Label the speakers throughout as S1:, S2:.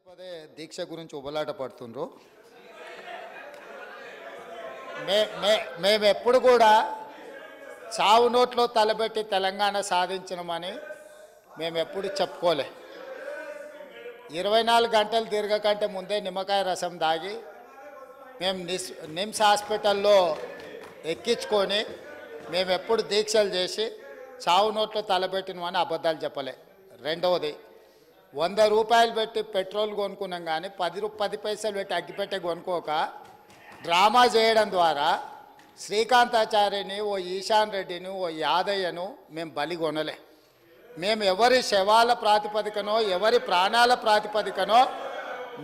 S1: పదే దీక్ష గురించి ఉబలాట పడుతుండ్రు. మేము ఎప్పుడు కూడా చావు నోట్లో తలబెట్టి తెలంగాణ సాధించినమని మేము ఎప్పుడు చెప్పుకోలే. 24 గంటలు తిరగకంటే ముందే నిమ్మకాయ రసం దాగి మేము నిమ్స్ హాస్పిటల్లో ఎక్కించుకొని మేము ఎప్పుడు దీక్షలు చేసి చావు నోట్లో తలబెట్టినమని అబద్ధాలు చెప్పలే. రెండవది, 100 రూపాయలు పెట్టి పెట్రోల్ కొనుక్కున్నాం కానీ 10 పైసలు పెట్టి అగ్గిపెట్టె కొనుక్కోక డ్రామా చేయడం ద్వారా శ్రీకాంతాచార్యని, ఓ ఈశాన్ రెడ్డిని, ఓ యాదయ్యను మేము బలి కొనలే. మేము ఎవరి శవాల ప్రాతిపదికనో ఎవరి ప్రాణాల ప్రాతిపదికనో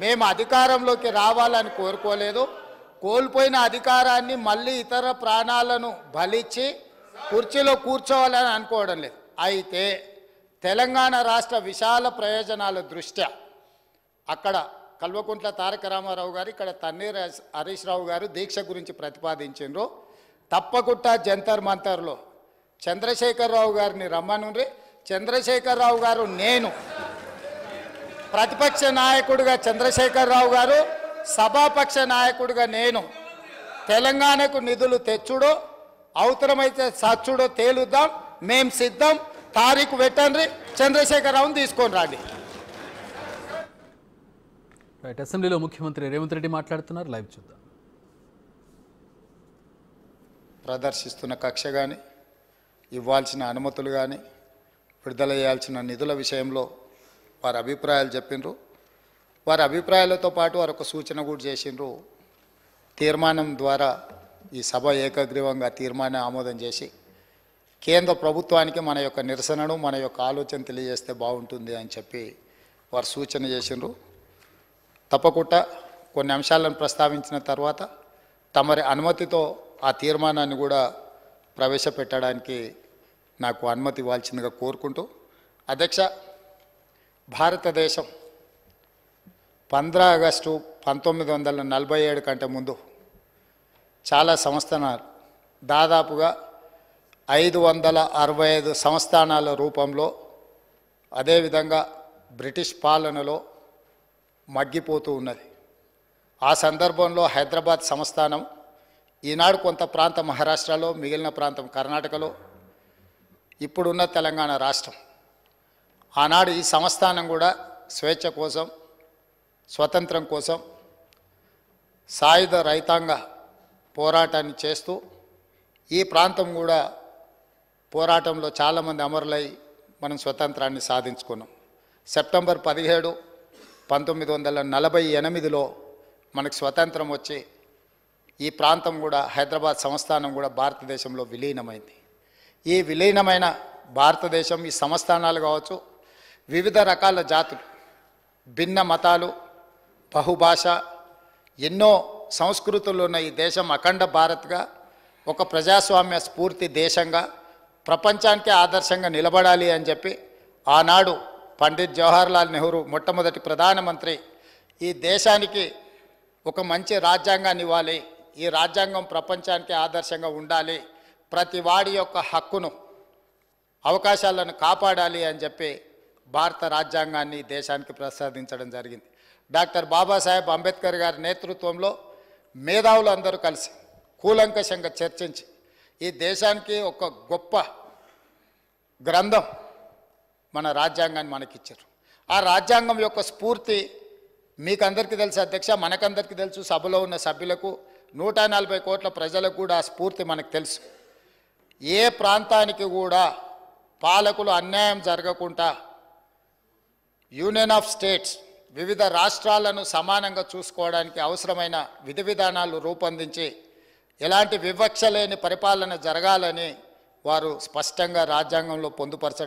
S1: మేము అధికారంలోకి రావాలని కోరుకోలేదు. కోల్పోయిన అధికారాన్ని మళ్ళీ ఇతర ప్రాణాలను బలిచ్చి కుర్చీలో కూర్చోవాలని అనుకోవడం లేదు. అయితే తెలంగాణ రాష్ట్ర విశాల ప్రయోజనాల దృష్ట్యా అక్కడ కల్వకుంట్ల తారక రామారావు గారు, ఇక్కడ తన్నీర్ హరీష్ రావు గారు దీక్ష గురించి ప్రతిపాదించారు. తప్పకుండా జంతర్ మంతర్లో చంద్రశేఖరరావు గారిని రమ్మనుండ్రి. చంద్రశేఖరరావు గారు, నేను ప్రతిపక్ష నాయకుడిగా చంద్రశేఖరరావు గారు, సభాపక్ష నాయకుడిగా నేను తెలంగాణకు నిధులు తెచ్చుడో అవసరమైతే సచ్చుడో తేలుద్దాం. మేం సిద్ధం. తారీఖు పెట్టండి, చంద్రశేఖరరావుని తీసుకొని రండి.
S2: రైట్, అసెంబ్లీలో ముఖ్యమంత్రి రేవంత్ రెడ్డి మాట్లాడుతున్నారు. లైవ్ చూద్దాం.
S1: ప్రదర్శిస్తున్న కక్ష కానీ, ఇవ్వాల్సిన అనుమతులు కానీ, విడుదల చేయాల్సిన నిధుల విషయంలో వారి అభిప్రాయాలు చెప్పిండ్రు. వారి అభిప్రాయాలతో పాటు వారు ఒక సూచన కూడా చేసిండ్రు. తీర్మానం ద్వారా ఈ సభ ఏకగ్రీవంగా తీర్మానం ఆమోదం చేసి కేంద్ర ప్రభుత్వానికి మన యొక్క నిరసనను, మన యొక్క ఆలోచన తెలియజేస్తే బాగుంటుంది అని చెప్పి వారు సూచన చేసిండ్రు. తప్పకుండా కొన్ని అంశాలను ప్రస్తావించిన తర్వాత తమరి అనుమతితో ఆ తీర్మానాన్ని కూడా ప్రవేశపెట్టడానికి నాకు అనుమతి ఇవ్వాల్సిందిగా కోరుకుంటూ, అధ్యక్ష, భారతదేశం 15 ఆగస్టు 1947 కంటే ముందు చాలా సంస్థానాలు, దాదాపుగా 565 సంస్థానాల రూపంలో, అదేవిధంగా బ్రిటిష్ పాలనలో మగ్గిపోతూ ఉన్నది. ఆ సందర్భంలో హైదరాబాద్ సంస్థానం, ఈనాడు కొంత ప్రాంతం మహారాష్ట్రలో, మిగిలిన ప్రాంతం కర్ణాటకలో, ఇప్పుడున్న తెలంగాణ రాష్ట్రం. ఆనాడు ఈ సంస్థానం కూడా స్వేచ్ఛ కోసం, స్వతంత్రం కోసం సాయుధ రైతాంగ పోరాటాన్ని చేస్తూ ఈ ప్రాంతం కూడా పోరాటంలో చాలామంది అమరులై మనం స్వతంత్రాన్ని సాధించుకున్నాం. సెప్టెంబర్ 17, 1948లో మనకు స్వతంత్రం వచ్చి ఈ ప్రాంతం కూడా, హైదరాబాద్ సంస్థానం కూడా భారతదేశంలో విలీనమైంది. ఈ విలీనమైన భారతదేశం, ఈ సంస్థానాలు కావచ్చు, వివిధ రకాల జాతులు, భిన్న మతాలు, బహుభాష, ఎన్నో సంస్కృతులు ఉన్న ఈ దేశం అఖండ భారత్గా, ఒక ప్రజాస్వామ్య స్ఫూర్తి దేశంగా ప్రపంచానికే ఆదర్శంగా నిలబడాలి అని చెప్పి ఆనాడు పండిత్ జవహర్లాల్ నెహ్రూ మొట్టమొదటి ప్రధానమంత్రి ఈ దేశానికి ఒక మంచి రాజ్యాంగాన్ని ఇవ్వాలి, ఈ రాజ్యాంగం ప్రపంచానికి ఆదర్శంగా ఉండాలి, ప్రతి వాడి యొక్క హక్కును, అవకాశాలను కాపాడాలి అని చెప్పి భారత రాజ్యాంగాన్ని దేశానికి ప్రసాదించడం జరిగింది. డాక్టర్ బాబాసాహెబ్ అంబేద్కర్ గారి నేతృత్వంలో మేధావులు అందరూ కలిసి కూలంకషంగా చర్చించి ఈ దేశానికి ఒక గొప్ప గ్రంథం, మన రాజ్యాంగాన్ని మనకిచ్చారు. ఆ రాజ్యాంగం యొక్క స్ఫూర్తి మీకు అందరికీ తెలుసు అధ్యక్ష, మనకందరికీ తెలుసు, సభలో ఉన్న సభ్యులకు, 140 కోట్ల ప్రజలకు కూడా ఆ స్ఫూర్తి మనకు తెలుసు. ఏ ప్రాంతానికి కూడా పాలకులు అన్యాయం జరగకుండా యూనియన్ ఆఫ్ స్టేట్స్, వివిధ రాష్ట్రాలను సమానంగా చూసుకోవడానికి అవసరమైన విధి విధానాలు రూపొందించి ఎలాంటి వివక్ష లేని పరిపాలన జరగాలని వారు స్పష్టంగా రాజ్యాంగంలో పొందుపరచడం